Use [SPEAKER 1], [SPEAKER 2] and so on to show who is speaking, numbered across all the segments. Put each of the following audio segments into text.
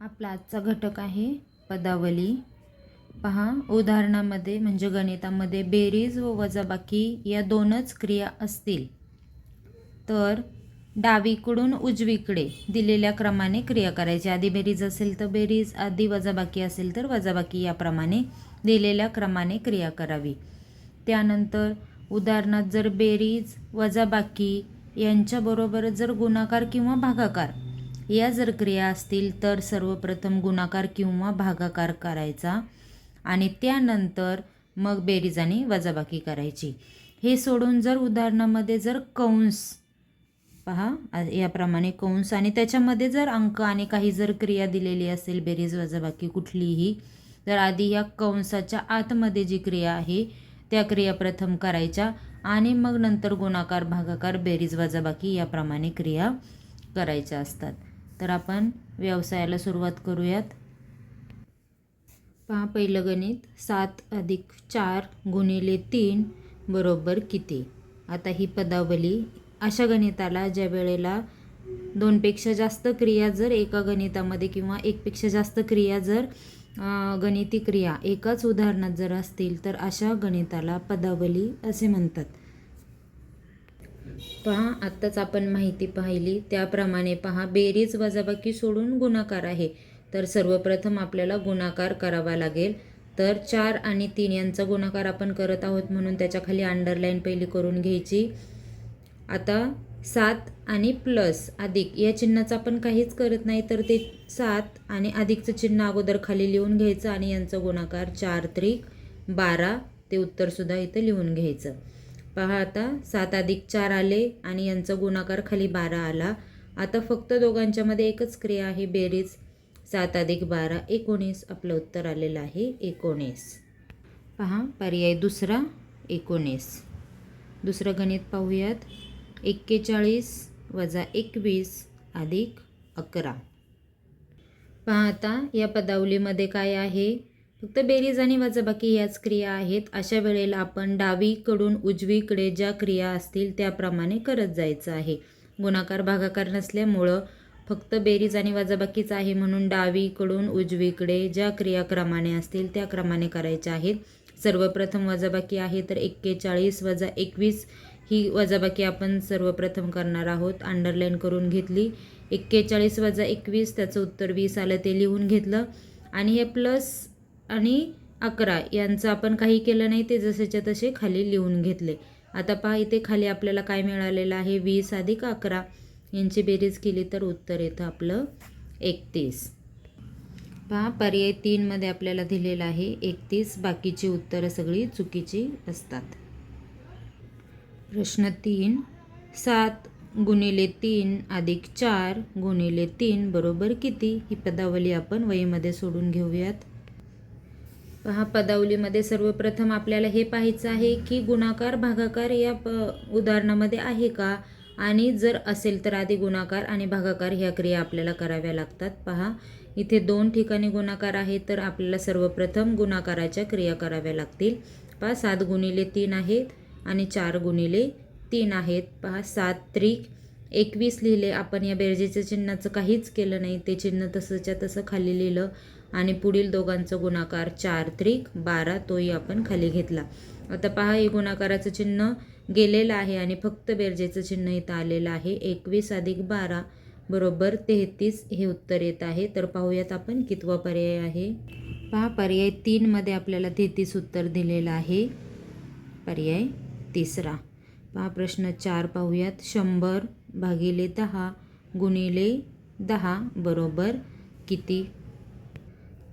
[SPEAKER 1] आपला आजचा घटक आहे पदावली. पहा, उदाहरणामध्ये म्हणजे गणितामध्ये बेरीज व वजाबाकी या दोनच क्रिया असतील तर डावीकडून उजवीकडे दिलेल्या क्रमाने क्रिया करायची. आधी बेरीज असेल तर बेरीज, आधी वजाबाकी असेल तर वजाबाकी, याप्रमाणे दिलेल्या क्रमाने क्रिया करावी. त्यानंतर उदाहरणात जर बेरीज वजाबाकी यांच्याबरोबर जर गुणाकार किंवा भागाकार या जर क्रिया असतील तर सर्वप्रथम गुणाकार किंवा भागाकार करायचा आणि त्यानंतर मग बेरीज आणि वजाबाकी करायची. हे सोडून जर उदाहरणामध्ये जर कंस, पहा याप्रमाणे कंस आणि त्याच्यामध्ये जर अंक आणि काही जर क्रिया दिलेली असेल बेरीज वजाबाकी कुठलीही, तर आधी या कंसाच्या आतमध्ये जी क्रिया आहे त्या क्रिया प्रथम करायच्या आणि मग नंतर गुणाकार भागाकार बेरीज वजाबाकी याप्रमाणे क्रिया करायच्या असतात. तर आपण व्यवसायाला सुरुवात करूयात. पहा, पहिलं गणित 7 अधिक 4 गुणिले 3 बरोबर किती. आता ही पदावली अशा गणिताला ज्या वेळेला दोनपेक्षा जास्त क्रिया जर एका गणितामध्ये किंवा एकपेक्षा जास्त क्रिया जर गणिती क्रिया एकाच उदाहरणात जर असतील तर अशा गणिताला पदावली असे म्हणतात. पहा, आत्ताच आपण माहिती पाहिली त्याप्रमाणे पहा, बेरीज वजाबाकी सोडून गुणाकार आहे तर सर्वप्रथम आपल्याला गुणाकार करावा लागेल. तर 4 आणि 3 यांचा गुणाकार आपण करत आहोत म्हणून त्याच्या खाली अंडरलाईन पहिली करून घ्यायची. आता 7 आणि प्लस अधिक या चिन्हाचं आपण काहीच करत नाही तर ते 7 आणि अधिकचं चिन्ह अगोदर खाली लिहून घ्यायचं आणि यांचा गुणाकार 4 त्रिक 12, ते उत्तरसुद्धा इथं लिहून घ्यायचं. पहा, आता 7 अधिक 4 आले आणि यांचा गुणाकार खाली 12 आला. आता फक्त दोघांच्यामध्ये एकच क्रिया आहे बेरीज. 7 अधिक 12 19, आपलं उत्तर आलेलं आहे 19. पहा, पर्याय दुसरा 19. दुसरं गणित पाहूयात. 41 वजा 21 अधिक 11. पहा, आता या पदावलीमध्ये काय आहे, फक्त बेरीज आणि वजाबाकी याच क्रिया आहेत. अशा वेळेला आपण डावीकडून उजवीकडे ज्या क्रिया असतील त्याप्रमाणे करत जायचं आहे. गुणाकार भागाकार नसल्यामुळं फक्त बेरीज आणि वजाबाकीच आहे म्हणून डावीकडून उजवीकडे ज्या क्रियाक्रमाने असतील त्या क्रमाने करायच्या आहेत. सर्वप्रथम वजाबाकी आहे तर 41 वजा 21 ही वजाबाकी आपण सर्वप्रथम करणार आहोत. अंडरलाईन करून घेतली. 41 वजा 21 त्याचं उत्तर 20 आलं, ते लिहून घेतलं. आणि हे प्लस आणि 11 यांचं आपण काही केलं नाही, ते जसेच्या तसे खाली लिहून घेतले. आता पहा, इथे खाली आपल्याला काय मिळालेलं आहे, 20 अधिक 11 यांची बेरीज केली तर उत्तर येतं आपलं 31. पहा, पर्याय 3मध्ये आपल्याला दिलेलं आहे 31. बाकीची उत्तरं सगळी चुकीची असतात. प्रश्न 3. 7 गुणिले 3 अधिक 4 गुणिले 3 बरोबर किती. ही पदावली आपण वहीमध्ये सोडून घेऊयात. पहा, पदावलीमध्ये सर्वप्रथम आपल्याला हे पाहायचं आहे की गुणाकार भागाकार या उदाहरणामध्ये आहे का, आणि जर असेल तर आधी गुणाकार आणि भागाकार ह्या क्रिया आपल्याला कराव्या लागतात. पहा, इथे 2 ठिकाणी गुणाकार आहे तर आपल्याला सर्वप्रथम गुणाकाराच्या क्रिया कराव्या लागतील. पहा, 7 गुणिले 3 आहेत आणि 4 गुणिले 3 आहेत. पहा, 7 त्रिक 21 लिहिले आपण. या बेरजेच्या चिन्हाचं काहीच केलं नाही, ते चिन्ह तसंच्या तसं खाली लिहिलं आणि पुढील दोघांचं गुणाकार 4 त्रिक 12, तोही आपण खाली घेतला. आता पहा, हे गुणाकाराचं चिन्ह गेलेलं आहे आणि फक्त बेरजेचं चिन्ह इथं आलेलं आहे. 21 अधिक 12 बरोबर 33 हे उत्तर येत आहे. तर पाहूयात आपण कितवा पर्याय आहे. पहा, पर्याय 3मध्ये आपल्याला 33 उत्तर दिलेलं आहे. पर्याय 3रा. पहा, प्रश्न 4 पाहूयात. 100 भागिले 10 गुणिले 10 बरोबर किती.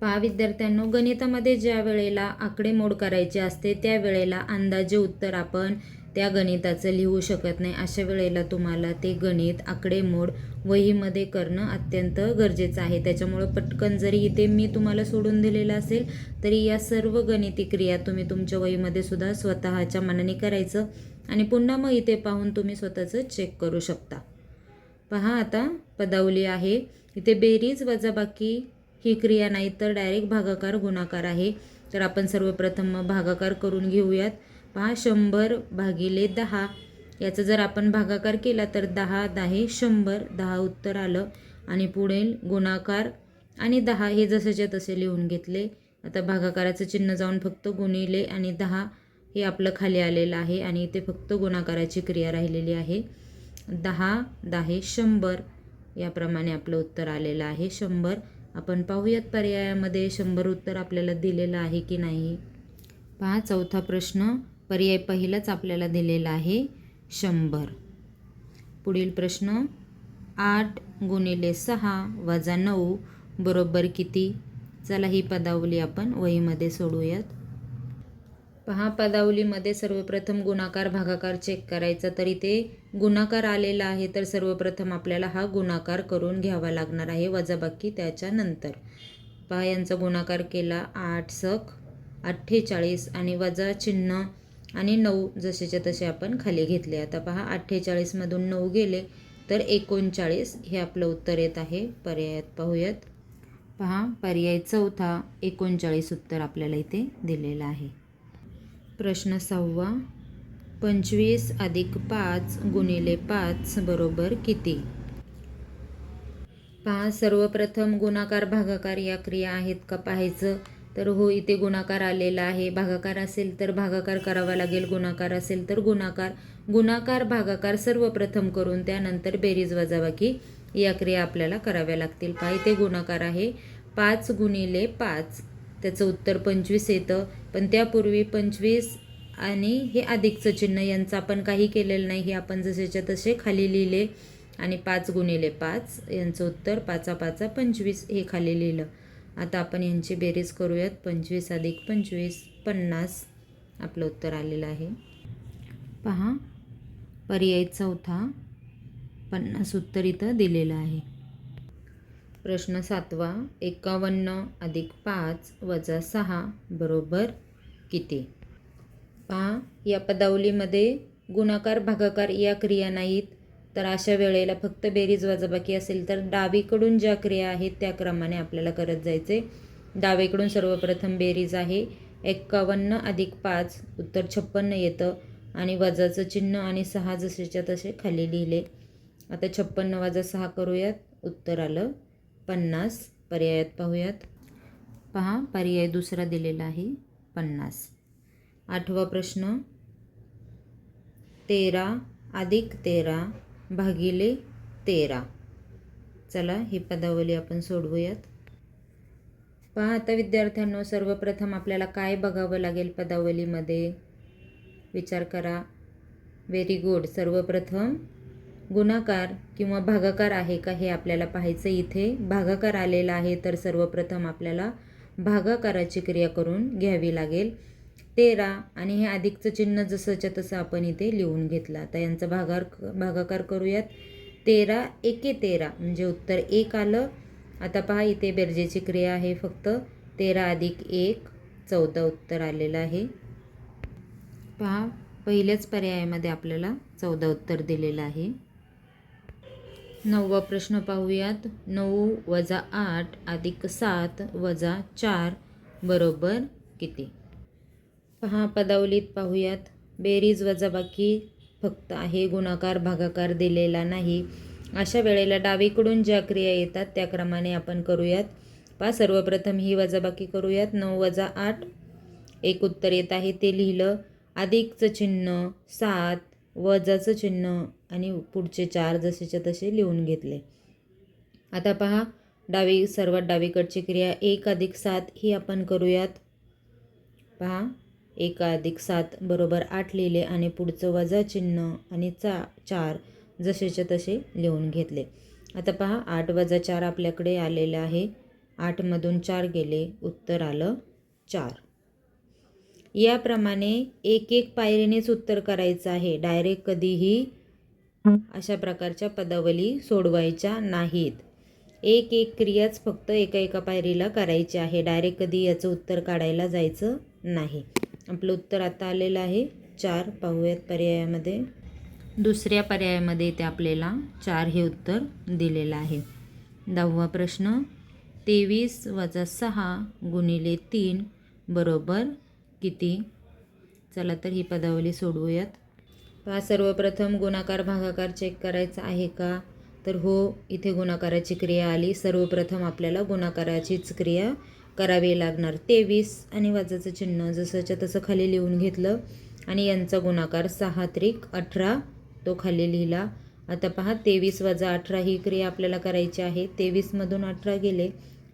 [SPEAKER 1] पहा विद्यार्थ्यांनो, गणितामध्ये ज्या वेळेला आकडेमोड करायची असते त्यावेळेला अंदाजे उत्तर आपण त्या गणिताचं लिहू शकत नाही. अशा वेळेला तुम्हाला ते गणित आकडेमोड वहीमध्ये करणं अत्यंत गरजेचं आहे. त्याच्यामुळं पटकन जरी इथे मी तुम्हाला सोडून दिलेलं असेल तरी या सर्व गणिती क्रिया तुम्ही तुमच्या वहीमध्ये सुद्धा स्वतःच्या मनाने करायचं आणि पुन्हा मग इथे पाहून तुम्ही स्वतःचं चेक करू शकता. पहा, आता पदावली आहे. इथे बेरीज वजाबाकी ही क्रिया नाही तर डायरेक्ट भागाकार गुणाकार आहे. तर आपण सर्वप्रथम भागाकार करून घेऊयात. पहा, 100 भागिले 10 याचा जर आपण भागाकार केला तर 10 10 100, 10 उत्तर आलं आणि पुढील गुणाकार आणि 10 हे जसेच्या तसे लिहून घेतले. आता भागाकाराचं चिन्ह जाऊन फक्त गुणिले आणि 10 हे आपलं खाली आलेलं आहे आणि इथे फक्त गुणाकाराची क्रिया राहिलेली आहे. 10 10 100 याप्रमाणे आपलं उत्तर आलेलं आहे 100. आपण पाहूयात पर्यायामध्ये 100 उत्तर आपल्याला दिलेलं आहे की नाही. पहा चौथा प्रश्न, पर्याय पहिलाच आपल्याला दिलेला आहे 100. पुढील प्रश्न, 8 गुणिले 6 वजा 9 बरोबर किती. चला ही पदावली आपण वहीमध्ये सोडूयात. पहा पदावलीमध्ये सर्वप्रथम गुणाकार भागाकार चेक करायचा. तर इथे गुणाकार आलेला आहे तर सर्वप्रथम आपल्याला हा गुणाकार करून घ्यावा लागणार आहे वजाबाकी त्याच्यानंतर. पहा यांचा गुणाकार केला 8 सक 48 आणि वजा चिन्ह आणि 9 जसेच्या तसे आपण खाली घेतले. आता पहा 48 मधून 9 गेले तर 39 हे आपलं उत्तर येत आहे. पर्यायात पाहूयात. पहा पर्याय चौथा 39 उत्तर आपल्याला इथे दिलेलं आहे. प्रश्न 6, 25 अधिक 5 गुणिले 5 बरोबर किती. पहा सर्वप्रथम गुणाकार भागाकार या क्रिया आहेत का पाहायचं. तर हो इथे गुणाकार आलेला आहे. भागाकार असेल तर भागाकार करावा लागेल, गुणाकार असेल तर गुणाकार. गुणाकार भागाकार सर्वप्रथम करून त्यानंतर बेरीज वजाबाकी या क्रिया आपल्याला कराव्या लागतील. पहा इथे गुणाकार आहे 5 गुणिले 5, त्याचं उत्तर 25 येतं. पण त्यापूर्वी 25 आणि हे अधिकचं चिन्ह यांचं आपण काही केलेलं नाही, हे आपण जसेच्या तसे खाली लिहिले आणि 5 गुणिले 5 यांचं उत्तर 5 5 25 हे खाली लिहिलं. आता आपण यांची बेरीज करूयात. 25 अधिक 25 50 आपलं उत्तर आलेलं आहे. पहा पर्याय चौथा 50 उत्तर इथं दिलेलं आहे. प्रश्न 7, 51 अधिक 5 वजा 6 बरोबर किती. पहा या पदावलीमध्ये गुणाकार भागाकार या क्रिया नाहीत. तर अशा वेळेला फक्त बेरीज वजाबाकी असेल तर डावीकडून ज्या क्रिया आहेत त्या क्रमाने आपल्याला करत जायचे. डावीकडून सर्वप्रथम बेरीज आहे 51 अधिक 5 उत्तर 56 येतं आणि वजाचं चिन्ह आणि 6 जसेच्या तसे खाली लिहिले. आता 56 वजा 6 करूयात, उत्तर आलं 50. पर्यायात पाहूयात. पहा पर्याय दुसरा दिलेला आहे 50. 8वा प्रश्न, 13 अधिक 13 भागिले 13. चला ही पदावली आपण सोडवूयात. पहा आता विद्यार्थ्यांनो सर्वप्रथम आपल्याला काय बघावं लागेल पदावलीमध्ये, विचार करा. Very good. सर्वप्रथम गुणाकार किंवा भागाकार आहे का हे आपल्याला पाहायचं. इथे भागाकार आलेला आहे तर सर्वप्रथम आपल्याला भागाकाराची क्रिया करून घ्यावी लागेल. 13 आणि हे अधिकचं चिन्ह जसंच्या तसं आपण इथे लिहून घेतलं. आता यांचा भागाकार करूयात. 13 एके 13 म्हणजे उत्तर 1 आलं. आता पहा इथे बेरजेची क्रिया आहे फक्त 13 अधिक 1 14 उत्तर आलेलं आहे. पहा पहिल्याच पर्यायामध्ये आपल्याला 14 उत्तर दिलेलं आहे. 9वा प्रश्न पाहूयात. 9 वजा 8 अधिक 7 वजा 4 बरोबर किती. पहा पदावलीत पाहूयात. बेरीज वजाबाकी फक्त आहे, गुणाकार भागाकार दिलेला नाही. अशा वेळेला डावीकडून ज्या क्रिया येतात त्या क्रमाने आपण करूयात. पहा सर्वप्रथम ही वजाबाकी करूयात. 9 वजा 8 एक उत्तर येत आहे ते लिहिलं. अधिकचं चिन्ह 7 वजाचं चिन्ह आणि पुढचे 4 जसेच्या तसे लिहून घेतले. आता पहा सर्वात डावीकडची क्रिया 1 अधिक 7 ही आपण करूयात. पहा 1 अधिक 7 बरोबर 8 लिहिले आणि पुढचं वजा चिन्ह आणि 4 जसेच्या तसे लिहून घेतले. आता पहा 8 वजा 4 आपल्याकडे आलेलं आहे. 8 मधून 4 गेले, उत्तर आलं 4. याप्रमाणे एक एक पायरीनेच उत्तर करायचं आहे. डायरेक्ट कधीही अशा प्रकारच्या पदावली सोडवायच्या नाहीत. एक एक क्रियाच फक्त एका एका पायरीला करायची आहे. डायरेक्ट कधी याचं उत्तर काढायला जायचं नाही. आपलं उत्तर आता आलेलं आहे 4. पाहूयात पर्यायामध्ये. दुसऱ्या पर्यायामध्ये इथे आपल्याला 4 हे उत्तर दिलेलं आहे. 10वा प्रश्न, 23 वजा 6 गुणिले 3 बरोबर किती. चला तर ही पदावली सोडवूयात. पहा सर्वप्रथम गुणाकार भागाकार चेक करायचा आहे का. तर हो, इथे गुणाकाराची क्रिया आली. सर्वप्रथम आपल्याला गुणाकाराचीच क्रिया करावी लागणार. 23 आणि वजाचं चिन्ह जसंच्या तसं खाली लिहून घेतलं आणि यांचा गुणाकार 6 त्रिक 18 तो खाली लिहिला. आता पहा 23 वजा 18 ही क्रिया आपल्याला करायची आहे. 23मधून 18 गेले,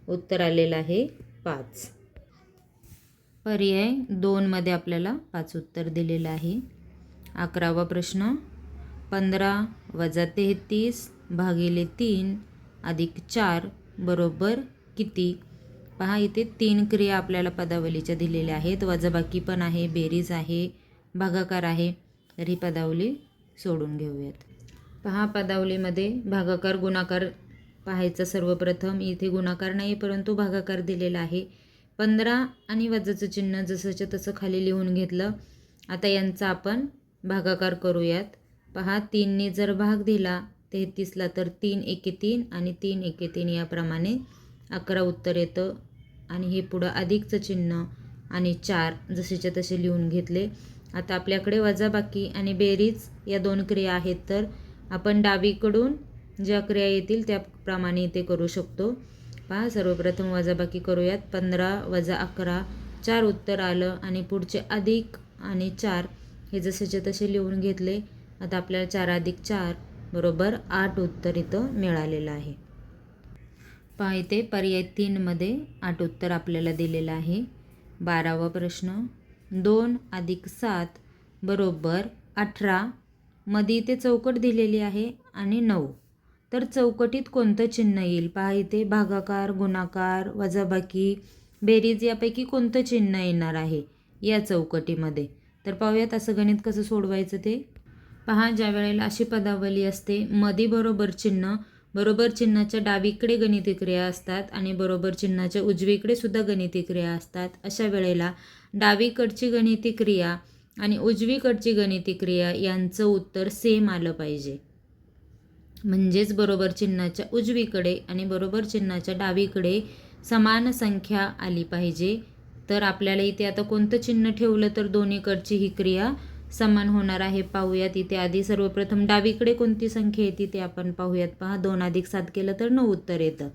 [SPEAKER 1] उत्तर आलेलं आहे 5. पर्याय 2मध्ये आपल्याला 5 उत्तर दिलेलं आहे. 11वा प्रश्न, 15 वजा 33 भागिले 3 अधिक 4 बरोबर किती? पहा इथे 3 क्रिया आपल्याला पदावलीच्या दिलेल्या आहेत. वजाबाकी पण आहे, बेरीज आहे, भागाकार आहे. तर ही पदावली सोडून घेऊयात. पहा पदावलीमध्ये भागाकार गुणाकार पाहायचा. सर्वप्रथम इथे गुणाकार नाही परंतु भागाकार दिलेला आहे. 15 आणि वजाचं चिन्ह जसंच्या तसं खाली लिहून घेतलं. आता यांचा आपण भागाकार करूयात. पहा 3ने जर भाग दिला 33ला तर 3 एके 3 आणि 3 एके 3 याप्रमाणे 11 उत्तर येतं. आणि हे पुढं अधिकचं चिन्ह आणि 4 जसेच्या तसे लिहून घेतले. आता आपल्याकडे वजाबाकी आणि बेरीज या 2 क्रिया आहेत. तर आपण डावीकडून ज्या क्रिया येतील त्याप्रमाणे इथे करू शकतो. पहा सर्वप्रथम वजाबाकी करूयात. 15 वजा 11 4 उत्तर आलं आणि पुढचे अधिक आणि 4 हे जसेच्या तसे लिहून घेतले. आता आपल्याला 4 अधिक 4 बरोबर 8 उत्तर इथं मिळालेलं आहे. पहा इथे पर्याय 3मध्ये 8 उत्तर आपल्याला दिलेलं आहे. 12वा प्रश्न, 2 अधिक 7 बरोबर 18 मध्ये इथे चौकट दिलेली आहे आणि 9. तर चौकटीत कोणतं चिन्ह येईल? पहा इथे भागाकार, गुणाकार, वजाबाकी, बेरीज यापैकी कोणतं चिन्ह येणार आहे या चौकटीमध्ये? तर पाहूयात असं गणित कसं सोडवायचं ते. पहा ज्या वेळेला अशी पदावली असते, मध्ये बरोबर चिन्ह, बरोबर चिन्हाच्या डावीकडे गणिती क्रिया असतात आणि बरोबर चिन्हाच्या उजवीकडे सुद्धा गणिती क्रिया असतात. अशा वेळेला डावीकडची गणिती क्रिया आणि उजवीकडची गणिती क्रिया यांचं उत्तर सेम आलं पाहिजे. म्हणजेच बरोबर चिन्हाच्या उजवीकडे आणि बरोबर चिन्हाच्या डावीकडे समान संख्या आली पाहिजे. तर आपल्याला इथे आता कोणतं चिन्ह ठेवलं तर दोन्हीकडची ही क्रिया समान होणार आहे. पाहूयात इथे आधी सर्वप्रथम डावीकडे कोणती संख्या येते ते आपण पाहूयात. पहा 2 अधिक 7 केलं तर 9 उत्तर येतं.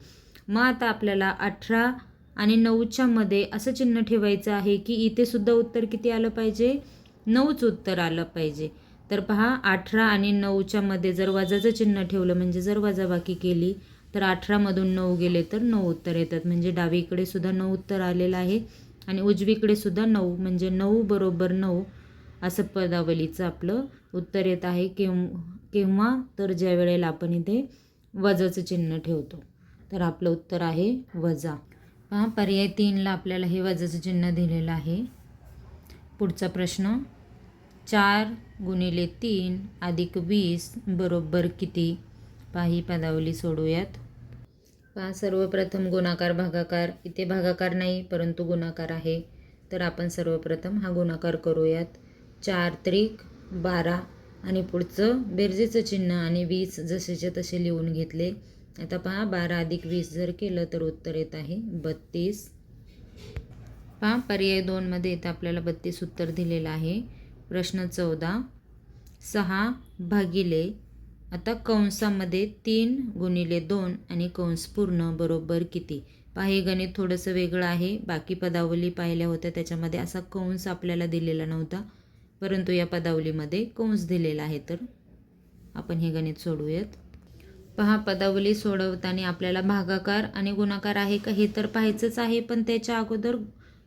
[SPEAKER 1] मग आता आपल्याला 18 आणि 9च्या मध्ये असं चिन्ह ठेवायचं आहे की इथे सुद्धा उत्तर किती आलं पाहिजे? 9च उत्तर आलं पाहिजे. तर पहा 18 आणि 9च्या मध्ये जर वजाचं चिन्ह ठेवलं म्हणजे जर वजाबाकी केली तर 18मधून 9 गेले तर 9 उत्तर येतात. म्हणजे डावीकडे सुद्धा 9 उत्तर आलेलं आहे आणि उजवीकडे सुद्धा 9 म्हणजे 9 बरोबर 9 असं पदावलीचं आपलं उत्तर येत आहे. केव्हा तर ज्या वेळेला आपण इथे वजाचं चिन्ह ठेवतो. तर आपलं उत्तर आहे वजा. पहा पर्याय 3ला आपल्याला हे वजाचं चिन्ह दिलेलं आहे. पुढचा प्रश्न, 4 गुणिले 3 अधिक 20 बरोबर किती? पहा ही पदावली सोडूयात. पहा सर्वप्रथम गुणाकार भागाकार, इथे भागाकार नाही परंतु गुणाकार आहे. तर आपण सर्वप्रथम हा गुणाकार करूयात. 4 त्रिक 12 आणि पुढचं बेरजेचं चिन्ह आणि 20 जसेच्या तसे लिहून घेतले. आता पहा 12 अधिक 20 जर केलं तर उत्तर येत आहे 32. पहा पर्याय 2मध्ये इथं आपल्याला 32 उत्तर दिलेलं आहे. प्रश्न 14, 6 भागिले आता कंसामध्ये 3 गुणिले 2 आणि कंस पूर्ण बरोबर किती? पहा हे गणित थोडंसं वेगळं आहे. बाकी पदावली पाहिल्या होत्या त्याच्यामध्ये असा कंस आपल्याला दिलेला नव्हता परंतु या पदावलीमध्ये कंस दिलेला आहे. तर आपण हे गणित सोडूयात. पहा पदावली सोडवताना आपल्याला भागाकार आणि गुणाकार आहे का हे तर पाहायचंच आहे, पण त्याच्या अगोदर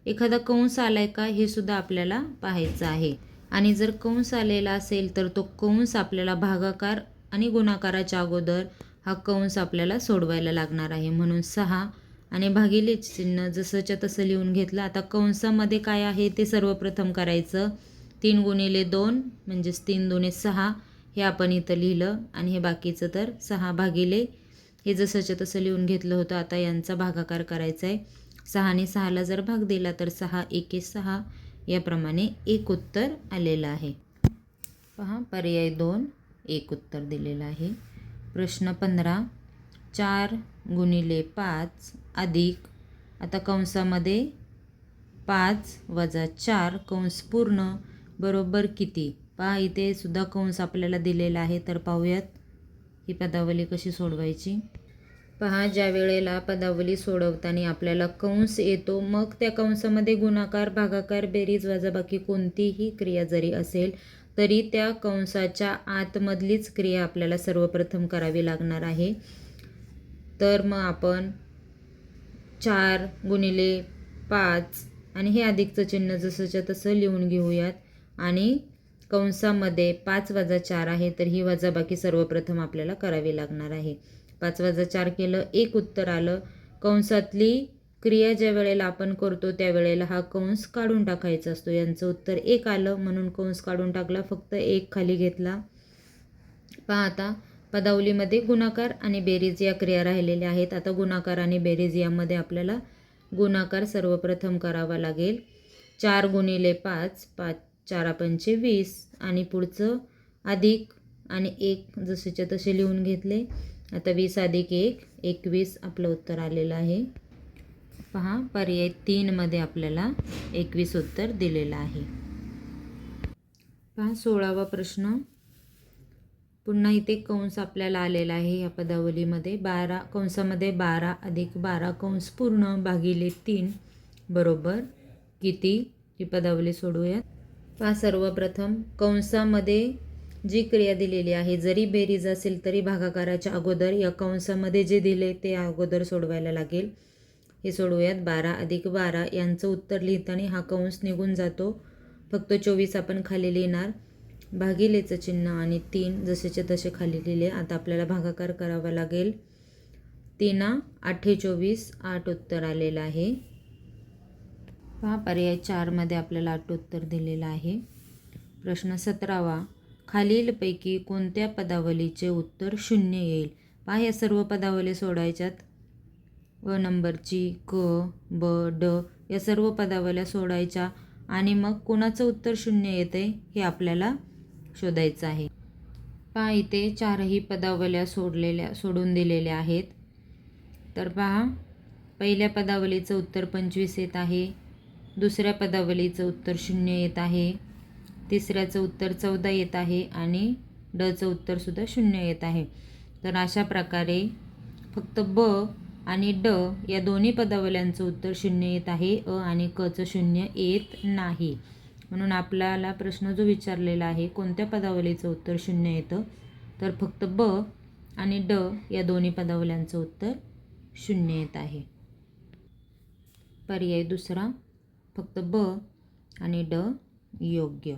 [SPEAKER 1] एखादा कंस आलाय का हे सुद्धा आपल्याला पाहायचं आहे. आणि जर कंस आलेला असेल तर तो कंस आपल्याला भागाकार आणि गुणाकाराच्या अगोदर हा कंस आपल्याला सोडवायला लागणार आहे. म्हणून 6 आणि भागिले चिन्ह जसंच्या तसं लिहून घेतलं. आता कंसामध्ये काय आहे ते सर्वप्रथम करायचं. 3 गुणिले 2 म्हणजेच 3 दुणे 6 हे आपण इथं लिहिलं आणि हे बाकीचं तर 6 भागिले हे जसंच्या तसं लिहून घेतलं होतं. आता यांचा भागाकार करायचा आहे. 6ने 6ला जर भाग दिला तर 6 एके 6 याप्रमाणे 1 उत्तर आलेलं आहे. पहा पर्याय 2 1 उत्तर दिलेलं आहे. प्रश्न 15, 4 गुणिले 5 अधिक आता कंसामध्ये 5 वजा 4 कंस पूर्ण बरोबर किती? पहा इथे सुद्धा कंस आपल्याला दिलेला आहे. तर पाहूयात ही पदावली कशी सोडवायची पहा. ज्या वेळेला पदावली सोडवताना आपल्याला कंस येतो, मग त्या कंसामध्ये गुणाकार, भागाकार, बेरीज, वजाबाकी कोणतीही क्रिया जरी असेल तरी त्या कंसाच्या आतमधलीच क्रिया आपल्याला सर्वप्रथम करावी लागणार आहे. तर मग आपण 4 गुणिले 5 आणि हे अधिकचं चिन्ह जसंच्या तसं लिहून घेऊयात. आणि कंसामध्ये 5 वजा 4 आहे, तर ही वजाबाकी सर्वप्रथम आपल्याला करावी लागणार आहे. 5 वजा 4 केलं, 1 उत्तर आलं. कंसातली क्रिया ज्या वेळेला आपण करतो त्यावेळेला हा कंस काढून टाकायचा असतो. यांचं उत्तर 1 आलं म्हणून कंस काढून टाकला, फक्त 1 खाली घेतला. पहा आता पदावलीमध्ये गुणाकार आणि बेरीज या क्रिया राहिलेल्या आहेत. आता गुणाकार आणि बेरीज यामध्ये आपल्याला गुणाकार सर्वप्रथम करावा लागेल. 4 गुणिले 5, 5 4 पंचे 20 आणि पुढचं अधिक आणि 1 जसेच्या तसे लिहून घेतले. आता 20 अधिक 1 21 आपलं उत्तर आलेलं आहे. पहा पर्याय 3 मध्ये आपल्याला 21 उत्तर दिलेलं आहे. पहा 16वा प्रश्न. पुन्हा इथे कंस आपल्याला आलेला आहे या पदावलीमध्ये. 12 कंसामध्ये 12 अधिक 12 कंस पूर्ण भागिले 3 बरोबर किती, ही पदावली सोडूयात. पहा सर्वप्रथम कंसामध्ये जी क्रिया दिलेली आहे, जरी बेरीज असेल तरी भागाकाराच्या अगोदर या कंसामध्ये जे दिले ते अगोदर सोडवायला लागेल. हे सोडूयात. 12 अधिक 12 यांचं उत्तर लिहिताना हा कंस निघून जातो, फक्त 24 आपण खाली लिहिणार. भागिलेचं चिन्ह आणि 3 जसेचे तसे खाली लिहिले. आता आपल्याला भागाकार करावा लागेल. 3 8 24 8 उत्तर आलेलं आहे. पहा पर्याय 4 मध्ये आपल्याला 8 उत्तर दिलेलं आहे. प्रश्न 17वा. खालीलपैकी कोणत्या पदावलीचे उत्तर 0 येईल. पहा या सर्व पदावली सोडायच्यात. व नंबरची क ब ड या सर्व पदावल्या सोडायच्या आणि मग कोणाचं उत्तर 0 येते हे आपल्याला शोधायचं आहे. पहा इथे 4ही पदावल्या सोडून दिलेल्या आहेत. तर पहा पहिल्या पदावलीचं उत्तर 25 येत आहे, दुसऱ्या पदावलीचं उत्तर 0 येत आहे, तिसऱ्याचं उत्तर 14 येत आहे आणि डचं उत्तरसुद्धा 0 येत आहे. तर अशा प्रकारे फक्त ब आणि ड या दोन्ही पदावल्यांचं उत्तर 0 येत आहे, अ आणि कचं 0 येत नाही. म्हणून आपल्याला प्रश्न जो विचारलेला आहे कोणत्या पदावलीचं उत्तर 0 येतं, तर फक्त ब आणि ड या दोन्ही पदावल्यांचं उत्तर 0 येत आहे. पर्याय दुसरा फक्त ब आणि ड योग्य.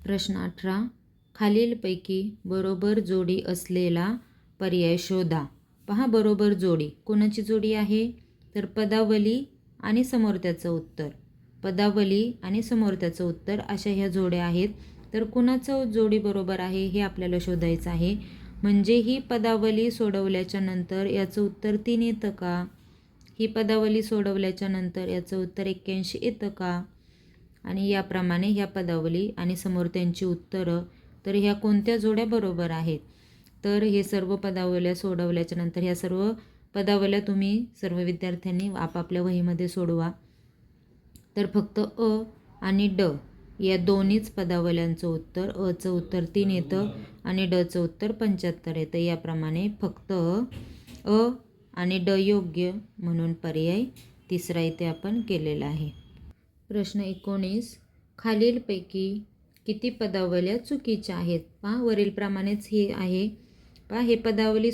[SPEAKER 1] प्रश्न 18. खालीलपैकी बरोबर जोडी असलेला पर्याय शोधा. पहा बरोबर जोडी कोणाची जोडी आहे, तर पदावली आणि समोर त्याचं उत्तर, पदावली आणि समोर त्याचं उत्तर अशा ह्या जोड्या आहेत. तर कुणाचं जोडी बरोबर आहे हे आपल्याला शोधायचं आहे. म्हणजे ही पदावली सोडवल्याच्या नंतर याचं उत्तर 3 येतं का, ही पदावली सोडवल्याच्या नंतर याचं उत्तर 81 येतं का, आणि याप्रमाणे ह्या पदावली आणि समोर त्यांची उत्तरं, तर ह्या कोणत्या जोड्या बरोबर आहेत. तर हे सर्व पदावल्या सोडवल्याच्या नंतर ह्या सर्व पदावल्या तुम्ही सर्व विद्यार्थ्यांनी आपापल्या वहीमध्ये सोडवा. तर फक्त अ आणि ड या दोन्हीच पदावल्यांचं उत्तर, अचं उत्तर 3 येतं आणि डचं उत्तर 75 येतं. याप्रमाणे फक्त अ आणि ड योग्य, म्हणून पर्याय तिसरा इथे आपण केलेला आहे. प्रश्न 19. खालीलपैकी किती पदावल्या चुकीच्या आहेत. पहा वरीलप्रमाणेच हे आहे. पहा हे पदावली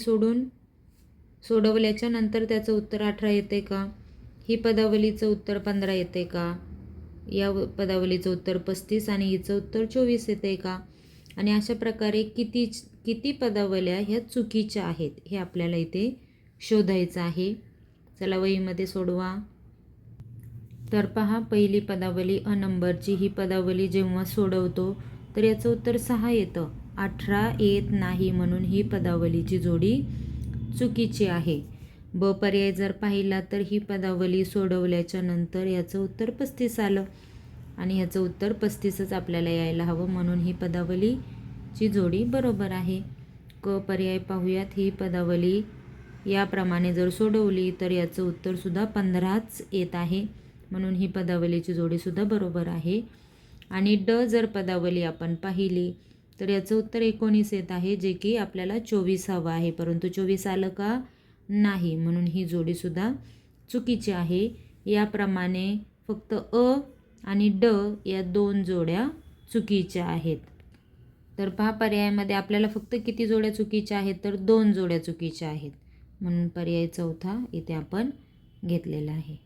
[SPEAKER 1] सोडवल्याच्या नंतर त्याचं उत्तर 18 येते का, ही पदावलीचं उत्तर 15 येते का, या पदावलीचं उत्तर 35 आणि हिचं उत्तर 24 येते का, आणि अशा प्रकारे किती पदावल्या ह्या चुकीच्या आहेत हे आपल्याला इथे शोधायचं आहे. चला वहीमध्ये सोडवा. तर पहा पहिली पदावली अ नंबरची ही पदावली जेव्हा सोडवतो तर याचं उत्तर 6 येतं, 18 येत नाही, म्हणून ही पदावलीची जोडी चुकीची आहे. ब पर्याय जर पाहिला तर ही पदावली सोडवल्याच्या नंतर याचं उत्तर 35 आलं आणि ह्याचं उत्तर 35च आपल्याला यायला हवं, म्हणून ही पदावलीची जोडी बरोबर आहे. क पर्याय पाहूयात. ही पदावली याप्रमाणे जर सोडवली तर याचं उत्तरसुद्धा 15च येत आहे, म्हणून ही पदावलीची जोडीसुद्धा बरोबर आहे. आणि ड जर पदावली आपण पाहिली तर याचं उत्तर 19 येत आहे, जे की आपल्याला 24 हवं आहे, परंतु 24 आलं का नाही, म्हणून ही जोडीसुद्धा चुकीची आहे. याप्रमाणे फक्त अ आणि ड या 2 जोड्या चुकीच्या आहेत. तर पहा पर्यायामध्ये आपल्याला फक्त किती जोड्या चुकीच्या आहेत, तर 2 जोड्या चुकीच्या आहेत, म्हणून पर्याय चौथा इथे आपण घेतलेला आहे.